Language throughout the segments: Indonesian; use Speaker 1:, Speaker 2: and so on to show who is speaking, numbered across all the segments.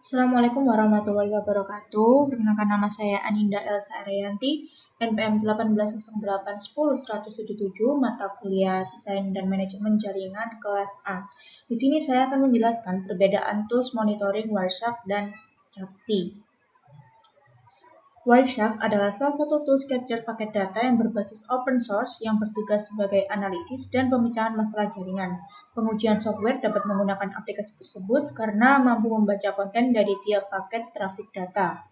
Speaker 1: Assalamualaikum warahmatullahi wabarakatuh. Perkenalkan nama saya Aninda Elsa Arianti, NPM 1808110177, mata kuliah Desain dan Manajemen Jaringan kelas A. Di sini saya akan menjelaskan perbedaan tools monitoring Wireshark dan Cakti. Wireshark adalah salah satu tools capture paket data yang berbasis open source yang bertugas sebagai analisis dan pemecahan masalah jaringan. Pengujian software dapat menggunakan aplikasi tersebut karena mampu membaca konten dari tiap paket trafik data.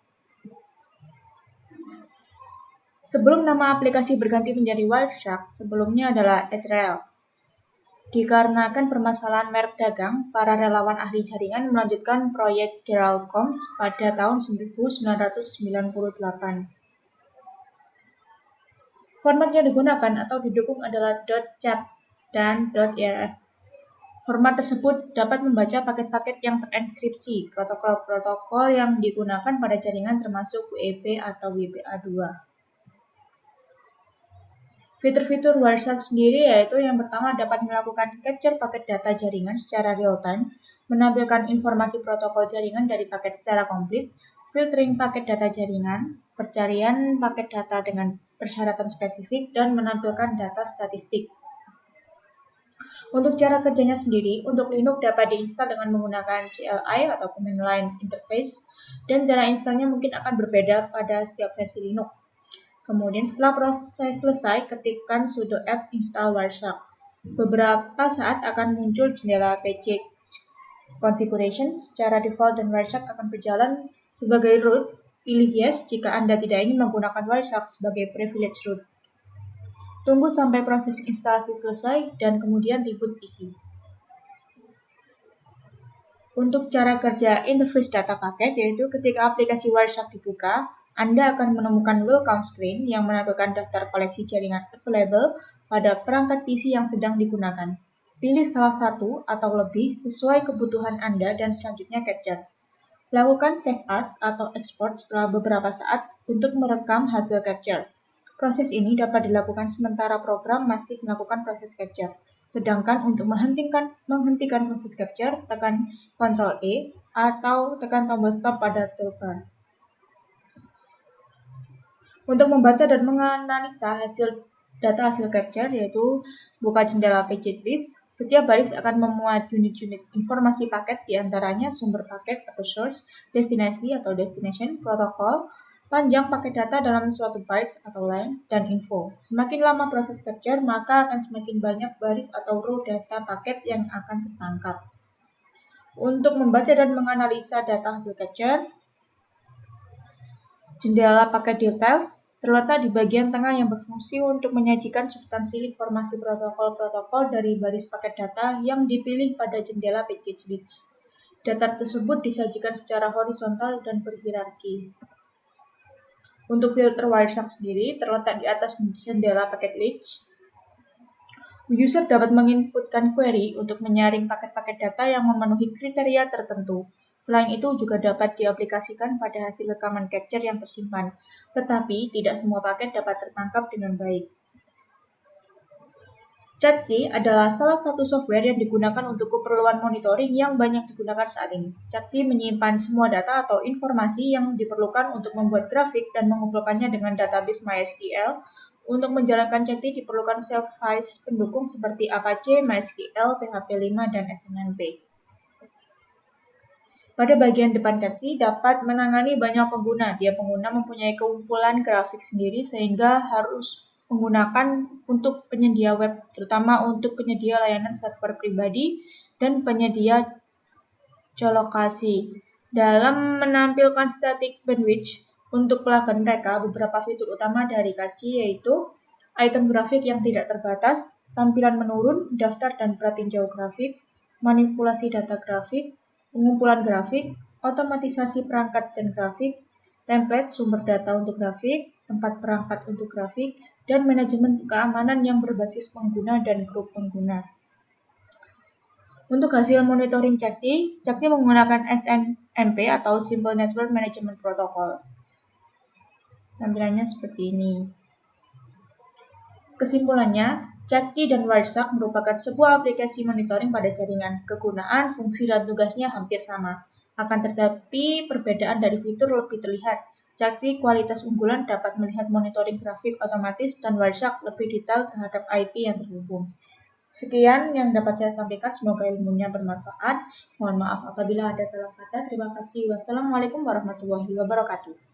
Speaker 1: Sebelum nama aplikasi berganti menjadi Wireshark, sebelumnya adalah Ethereal. Dikarenakan permasalahan merek dagang, para relawan ahli jaringan melanjutkan proyek Gerald-Combs pada tahun 1998. Format yang digunakan atau didukung adalah .chat dan .irf. Format tersebut dapat membaca paket-paket yang terenkripsi. Protokol-protokol yang digunakan pada jaringan termasuk WEP atau WPA2. Fitur-fitur Wireshark sendiri yaitu yang pertama dapat melakukan capture paket data jaringan secara real-time, menampilkan informasi protokol jaringan dari paket secara komplit, filtering paket data jaringan, pencarian paket data dengan persyaratan spesifik, dan menampilkan data statistik. Untuk cara kerjanya sendiri, untuk Linux dapat diinstal dengan menggunakan CLI atau Command Line Interface, dan cara instalnya mungkin akan berbeda pada setiap versi Linux. Kemudian setelah proses selesai, ketikkan sudo apt install Wireshark. Beberapa saat akan muncul jendela package configuration. Secara default dan Wireshark akan berjalan sebagai root. Pilih yes jika Anda tidak ingin menggunakan Wireshark sebagai privilege root. Tunggu sampai proses instalasi selesai dan kemudian reboot PC. Untuk cara kerja interface data paket, yaitu ketika aplikasi Wireshark dibuka, Anda akan menemukan welcome screen yang menampilkan daftar koleksi jaringan available pada perangkat PC yang sedang digunakan. Pilih salah satu atau lebih sesuai kebutuhan Anda dan selanjutnya capture. Lakukan save as atau export setelah beberapa saat untuk merekam hasil capture. Proses ini dapat dilakukan sementara program masih melakukan proses capture. Sedangkan untuk menghentikan proses capture, tekan Ctrl E atau tekan tombol stop pada toolbar. Untuk membaca dan menganalisa data hasil capture, yaitu buka jendela package list. Setiap baris akan memuat unit-unit informasi paket, diantaranya sumber paket atau source, destinasi atau destination, protokol, panjang paket data dalam suatu bytes atau line, dan info. Semakin lama proses capture, maka akan semakin banyak baris atau row data paket yang akan tertangkap. Untuk membaca dan menganalisa data hasil capture, jendela paket details terletak di bagian tengah yang berfungsi untuk menyajikan substansi informasi protokol-protokol dari baris paket data yang dipilih pada jendela package list. Data tersebut disajikan secara horizontal dan berhierarki. Untuk filter Wireshark sendiri terletak di atas jendela paket list. User dapat menginputkan query untuk menyaring paket-paket data yang memenuhi kriteria tertentu. Selain itu juga dapat diaplikasikan pada hasil rekaman capture yang tersimpan, tetapi tidak semua paket dapat tertangkap dengan baik. Cakti adalah salah satu software yang digunakan untuk keperluan monitoring yang banyak digunakan saat ini. Cakti menyimpan semua data atau informasi yang diperlukan untuk membuat grafik dan mengumpulkannya dengan database MySQL. Untuk menjalankan Cakti diperlukan service pendukung seperti Apache, MySQL, PHP 5, dan SNMP. Pada bagian depan Cakti dapat menangani banyak pengguna. Tiap pengguna mempunyai kumpulan grafik sendiri sehingga harus menggunakan untuk penyedia web, terutama untuk penyedia layanan server pribadi dan penyedia geolokasi. Dalam menampilkan static bandwidth untuk pelanggan mereka, beberapa fitur utama dari Cakti yaitu item grafik yang tidak terbatas, tampilan menurun, daftar dan pratinjau grafik, manipulasi data grafik, pengumpulan grafik, otomatisasi perangkat dan grafik, template sumber data untuk grafik, tempat perangkat untuk grafik, dan manajemen keamanan yang berbasis pengguna dan grup pengguna. Untuk hasil monitoring Cakti menggunakan SNMP atau Simple Network Management Protocol. Tampilannya seperti ini. Kesimpulannya, Cakti dan Wireshark merupakan sebuah aplikasi monitoring pada jaringan. Kegunaan, fungsi, dan tugasnya hampir sama. Akan tetapi, perbedaan dari fitur lebih terlihat. Jadi kualitas unggulan dapat melihat monitoring grafik otomatis dan Wireshark lebih detail terhadap IP yang terhubung. Sekian yang dapat saya sampaikan, semoga ilmunya bermanfaat. Mohon maaf apabila ada salah kata. Terima kasih. Wassalamualaikum warahmatullahi wabarakatuh.